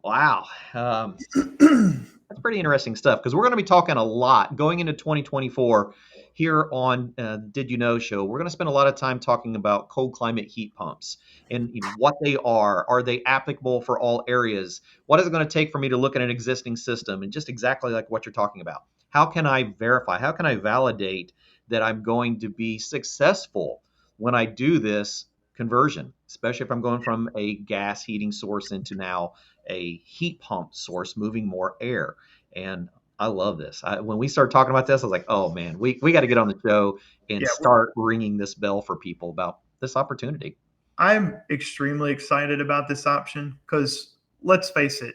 Wow. That's pretty interesting stuff because we're going to be talking a lot going into 2024 here on Did You Know show. We're going to spend a lot of time talking about cold climate heat pumps and what they are. Are they applicable for all areas? What is it going to take for me to look at an existing system? And just exactly like what you're talking about. How can I verify? How can I validate that I'm going to be successful when I do this conversion, especially if I'm going from a gas heating source into now a heat pump source, moving more air. And I love this. When we started talking about this, I was like, oh man, we got to get on the show and start ringing this bell for people about this opportunity. I'm extremely excited about this option because let's face it,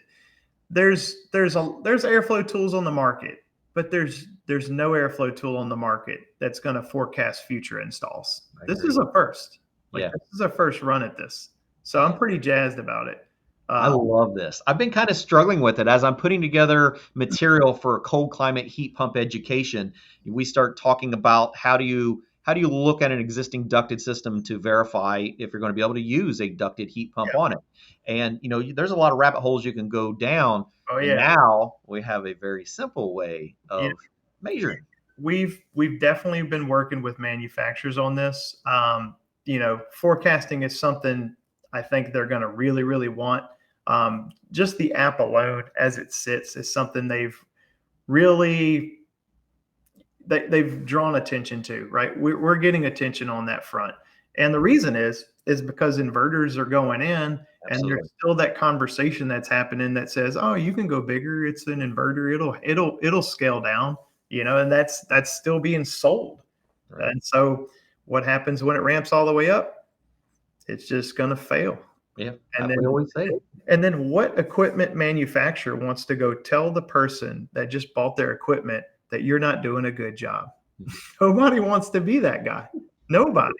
there's airflow tools on the market, but there's no airflow tool on the market that's going to forecast future installs. This is a first. This is a first run at this. So I'm pretty jazzed about it. I love this. I've been kind of struggling with it as I'm putting together material for cold climate heat pump education. We start talking about how do you look at an existing ducted system to verify if you're going to be able to use a ducted heat pump on it. And there's a lot of rabbit holes you can go down. And now we have a very simple way of measuring. We've definitely been working with manufacturers on this. Forecasting is something I think they're going to really, really want. Just the app alone as it sits is something they've drawn attention to, right? We're getting attention on that front. And the reason is because inverters are going in. Absolutely. And there's still that conversation that's happening that says, oh, you can go bigger. It's an inverter. It'll scale down, and that's still being sold. Right. And so what happens when it ramps all the way up? It's just going to fail. Yeah. And then we always say. And then what equipment manufacturer wants to go tell the person that just bought their equipment that you're not doing a good job? Nobody wants to be that guy. Nobody.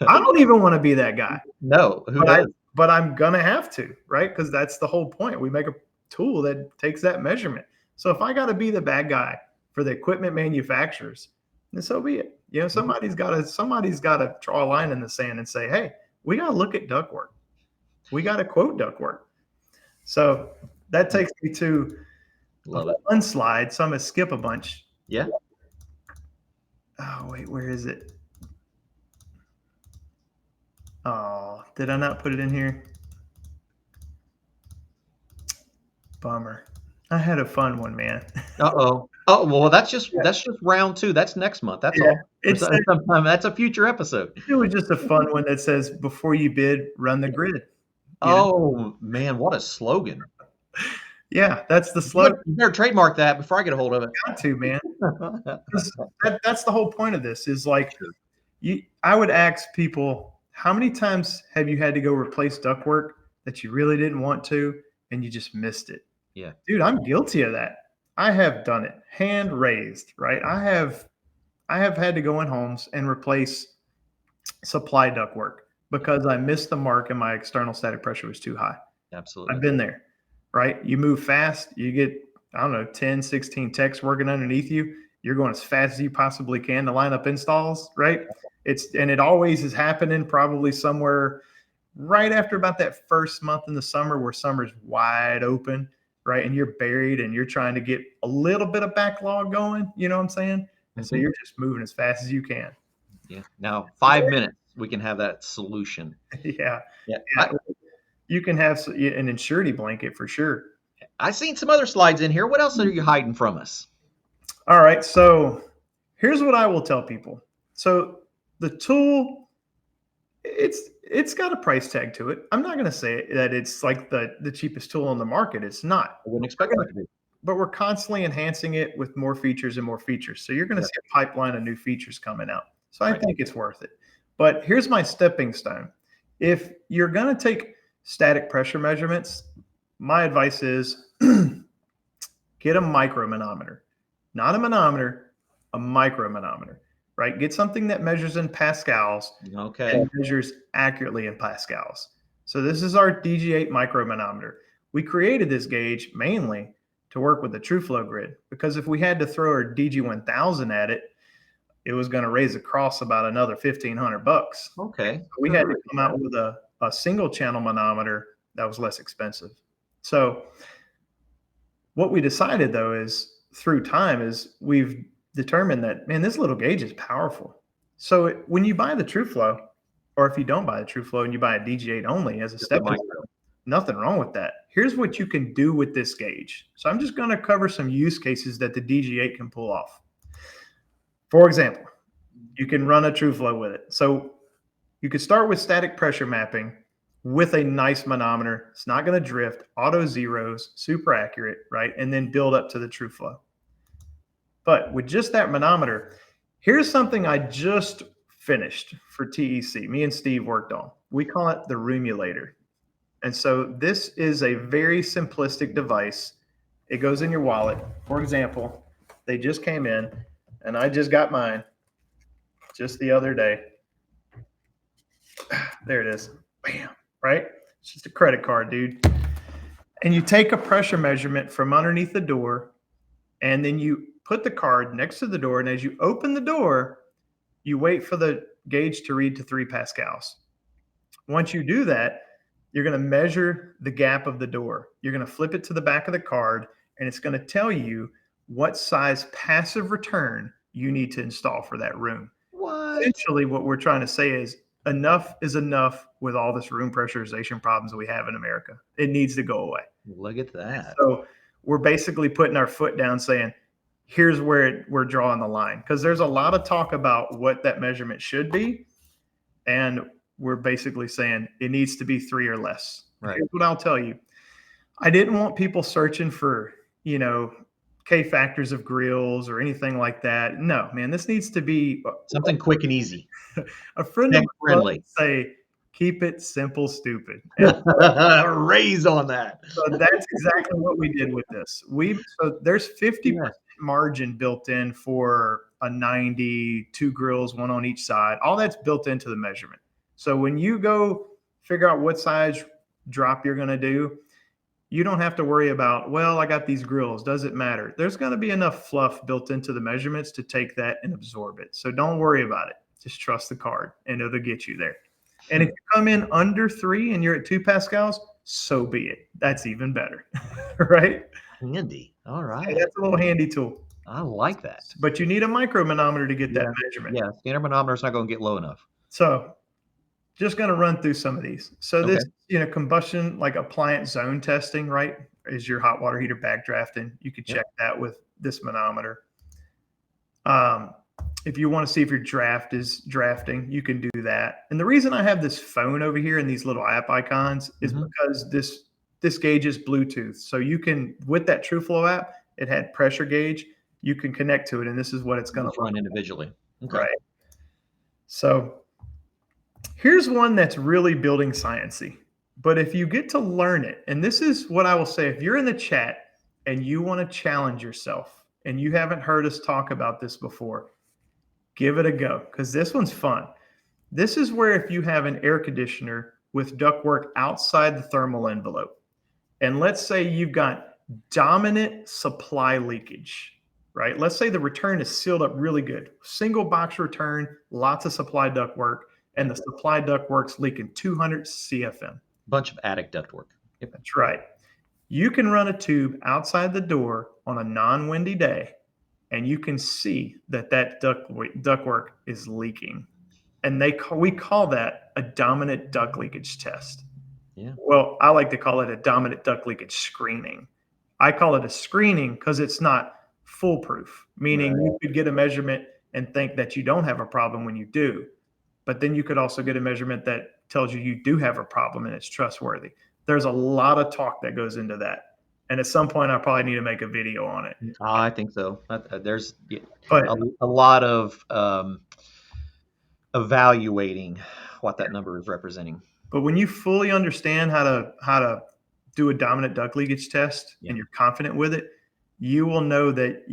I don't even want to be that guy. No, who does? But I'm going to have to, right? Because that's the whole point. We make a tool that takes that measurement. So if I got to be the bad guy for the equipment manufacturers, then so be it. Somebody's got to draw a line in the sand and say, hey, we got to look at ductwork. We got to quote ductwork. So that takes me to one slide. So I'm going to skip a bunch. Yeah. Oh, wait, where is it? Oh, did I not put it in here? Bummer. I had a fun one, man. Uh-oh. Oh, well, that's just round 2. That's next month. That's all. That's a future episode. It was just a fun one that says, before you bid, run the grid. Man, what a slogan. Yeah, that's the slogan. You better trademark that before I get a hold of it. Got to, man. That's the whole point of this is like, I would ask people, how many times have you had to go replace ductwork that you really didn't want to and you just missed it? Yeah. Dude, I'm guilty of that. I have done it. Hand raised, right? I have had to go in homes and replace supply ductwork because I missed the mark and my external static pressure was too high. Absolutely. I've been there, right? You move fast, you get, 10, 16 techs working underneath you. You're going as fast as you possibly can to line up installs, right? It always is happening probably somewhere right after about that first month in the summer where summer's wide open, right? And you're buried and you're trying to get a little bit of backlog going, you know what I'm saying? And so you're just moving as fast as you can. Yeah. Now, 5 minutes. we can have that solution. Yeah. Yeah. Yeah. You can have an insurity blanket for sure. I've seen some other slides in here. What else are you hiding from us? All right. So here's what I will tell people. So the tool, it's got a price tag to it. I'm not going to say that it's like the cheapest tool on the market. It's not. I wouldn't expect that to be. But we're constantly enhancing it with more features and more features. So you're going to see a pipeline of new features coming out. So I think it's worth it. But here's my stepping stone. If you're going to take static pressure measurements, my advice is get a micromanometer, not a manometer, a micromanometer, right? Get something that measures in pascals and measures accurately in pascals. So this is our DG8 micromanometer. We created this gauge mainly to work with the TrueFlow Grid, because if we had to throw our DG1000 at it, it was going to raise the cost about another $1,500. Okay. So we had to come out with a single channel manometer that was less expensive. So what we decided though is through time is we've determined that, man, this little gauge is powerful. So when you buy the TrueFlow, or if you don't buy the TrueFlow and you buy a DG8 only as a stepping stone, nothing wrong with that. Here's what you can do with this gauge. So I'm just going to cover some use cases that the DG8 can pull off. For example, you can run a TrueFlow with it. So you could start with static pressure mapping with a nice manometer. It's not going to drift, auto zeros, super accurate, right? And then build up to the TrueFlow. But with just that manometer, here's something I just finished for TEC. Me and Steve worked on. We call it the Roomulator. And so this is a very simplistic device. It goes in your wallet. For example, they just came in and I just got mine just the other day. There it is. Bam, right? It's just a credit card, dude. And you take a pressure measurement from underneath the door, and then you put the card next to the door. And as you open the door, you wait for the gauge to read to 3 pascals. Once you do that, you're going to measure the gap of the door. You're going to flip it to the back of the card, and it's going to tell you what size passive return you need to install for that room. Essentially, what we're trying to say is enough is enough with all this room pressurization problems we have in America. It needs to go away. Look at that. So we're basically putting our foot down saying, here's where we're drawing the line. Because there's a lot of talk about what that measurement should be. And we're basically saying it needs to be 3 or less. Right. Here's what I'll tell you. I didn't want people searching for, K factors of grills or anything like that. No, man, this needs to be something quick and easy. A friend of mine would say, keep it simple, stupid. Raise on that. So that's exactly what we did with this. So there's 50% margin built in for a 90, 2 grills, 1 on each side. All that's built into the measurement. So when you go figure out what size drop you're going to do, you don't have to worry about, well, I got these grills. Does it matter? There's going to be enough fluff built into the measurements to take that and absorb it. So don't worry about it. Just trust the card and it'll get you there. And if you come in under 3 and you're at 2 pascals, so be it. That's even better, right? Handy. All right. Okay, that's a little handy tool. I like that. But you need a micromanometer to get that measurement. Yeah, standard manometer is not going to get low enough. So just going to run through some of these. So this, combustion, like appliance zone testing, right, is your hot water heater backdrafting. You could check that with this manometer. If you want to see if your draft is drafting, you can do that. And the reason I have this phone over here and these little app icons is because this gauge is Bluetooth. So you can, with that TrueFlow app, it had pressure gauge. You can connect to it, and this is what it's going to run individually. Okay. Right. So here's one that's really building sciencey. But if you get to learn it, and this is what I will say, if you're in the chat and you want to challenge yourself and you haven't heard us talk about this before, give it a go, because this one's fun. This is where if you have an air conditioner with ductwork outside the thermal envelope, and let's say you've got dominant supply leakage, right? Let's say the return is sealed up really good. Single box return, lots of supply ductwork, and the supply ductwork's leaking 200 CFM. Bunch of attic ductwork. Yep. That's right. You can run a tube outside the door on a non-windy day, and you can see that ductwork is leaking. and we call that a dominant duct leakage test. Yeah. Well, I like to call it a dominant duct leakage screening. I call it a screening because it's not foolproof, meaning you could get a measurement and think that you don't have a problem when you do. But then you could also get a measurement that tells you do have a problem and it's trustworthy. There's a lot of talk that goes into that. And at some point, I probably need to make a video on it. I think so. There's But a lot of evaluating what that number is representing. But when you fully understand how to do a dominant duct leakage test and you're confident with it, you will know that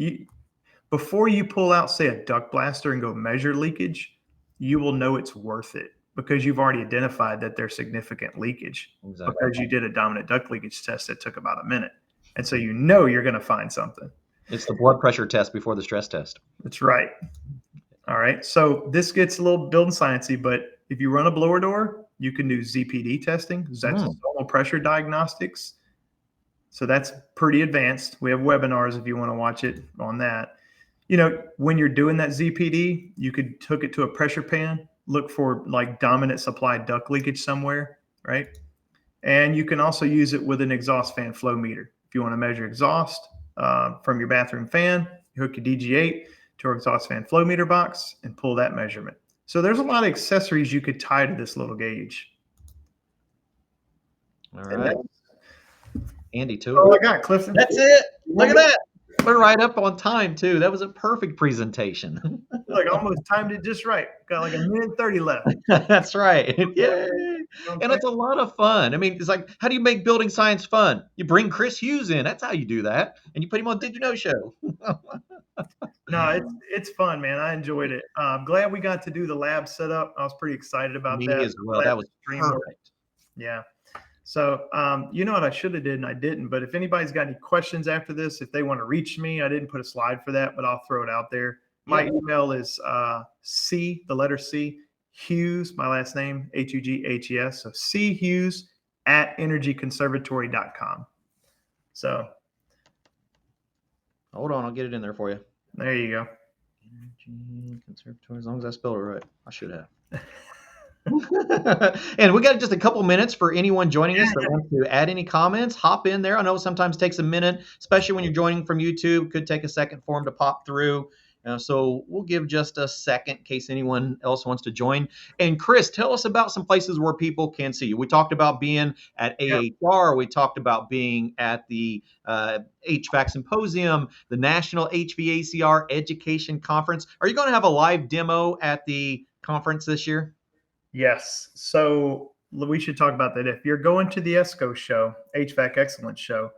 before you pull out, say, a duct blaster and go measure leakage, you will know it's worth it because you've already identified that there's significant leakage because you did a dominant duct leakage test that took about a minute. And so you know you're going to find something. It's the blood pressure test before the stress test. That's right. All right. So this gets a little building sciencey, but if you run a blower door, you can do ZPD testing. That's zonal pressure diagnostics. So that's pretty advanced. We have webinars if you want to watch it on that. You know, when you're doing that ZPD, you could hook it to a pressure pan, look for like dominant supply duct leakage somewhere, right? And you can also use it with an exhaust fan flow meter. If you want to measure exhaust from your bathroom fan, you hook your DG8 to our exhaust fan flow meter box and pull that measurement. So there's a lot of accessories you could tie to this little gauge. All right. Andy, too. Oh, I got Clifton. That's it. Look at that. We're right up on time, too. That was a perfect presentation. Like almost timed it just right. Got like a minute 30 left. That's right. Yay. And it's a lot of fun. I mean, it's like, how do you make building science fun? You bring Chris Hughes in. That's how you do that. And you put him on Did You Know Show. No, it's fun, man. I enjoyed it. I'm glad we got to do the lab setup. I was pretty excited about that. Me as well. That was perfect. Yeah. So, you know what I should have did and I didn't, but if anybody's got any questions after this, if they want to reach me, I didn't put a slide for that, but I'll throw it out there. My email is C, the letter C, Hughes, my last name, Hughes. So chughes@energyconservatory.com. So. Hold on, I'll get it in there for you. There you go. Energy Conservatory, as long as I spelled it right. I should have. And we got just a couple minutes for anyone joining us that wants to add any comments. Hop in there. I know it sometimes takes a minute, especially when you're joining from YouTube. Could take a second for them to pop through. So we'll give just a second in case anyone else wants to join. And Chris, tell us about some places where people can see you. We talked about being at AHR. We talked about being at the HVAC Symposium, the National HVACR Education Conference. Are you going to have a live demo at the conference this year? Yes. So we should talk about that. If you're going to the ESCO show, HVAC Excellence show,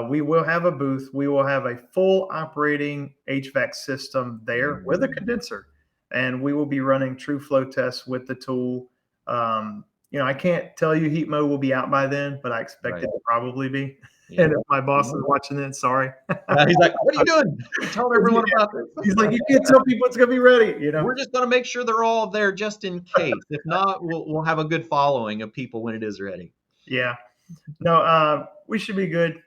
we will have a booth. We will have a full operating HVAC system there with a condenser, and we will be running TrueFlow tests with the tool. I can't tell you heat mode will be out by then, but I expect it to probably be. Yeah. And if my boss is watching it, sorry. He's like, "What are you doing? Tell everyone about this." He's like, "You can't tell people it's going to be ready." We're just going to make sure they're all there just in case. If not, we'll have a good following of people when it is ready. Yeah. No, we should be good.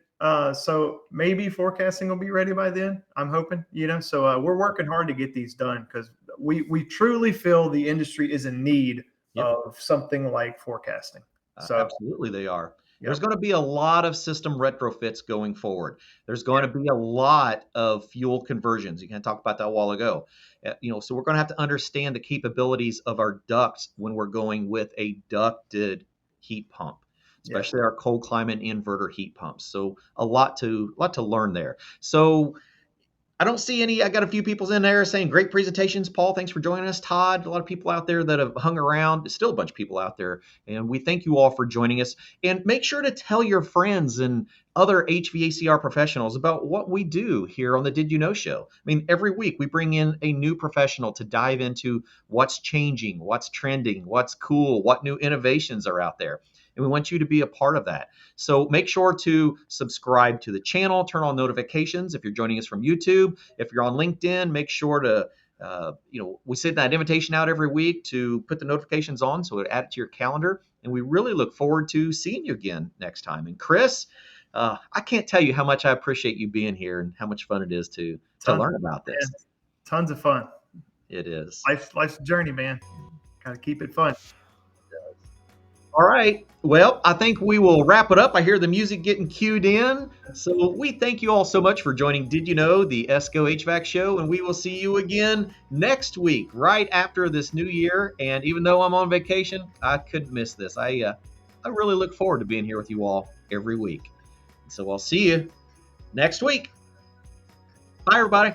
So maybe forecasting will be ready by then. I'm hoping. So we're working hard to get these done because we truly feel the industry is in need of something like forecasting. So absolutely, they are. There's going to be a lot of system retrofits going forward. There's going to be a lot of fuel conversions. You kind of talked about that a while ago. So we're going to have to understand the capabilities of our ducts when we're going with a ducted heat pump, especially our cold climate inverter heat pumps. So a lot to learn there. So I don't see any. I got a few people in there saying great presentations. Paul, thanks for joining us. Todd, a lot of people out there that have hung around. There's still a bunch of people out there. And we thank you all for joining us. And make sure to tell your friends and other HVACR professionals about what we do here on the Did You Know Show. I mean, every week we bring in a new professional to dive into what's changing, what's trending, what's cool, what new innovations are out there. And we want you to be a part of that. So make sure to subscribe to the channel, turn on notifications if you're joining us from YouTube. If you're on LinkedIn, make sure to, we send that invitation out every week to put the notifications on so it add it to your calendar. And we really look forward to seeing you again next time. And Chris, I can't tell you how much I appreciate you being here and how much fun it is to learn about this. Tons of fun. It is. Life's a journey, man. Got to keep it fun. All right. Well, I think we will wrap it up. I hear the music getting cued in. So we thank you all so much for joining Did You Know, the ESCO HVAC show, and we will see you again next week, right after this new year. And even though I'm on vacation, I couldn't miss this. I really look forward to being here with you all every week. So I'll see you next week. Bye, everybody.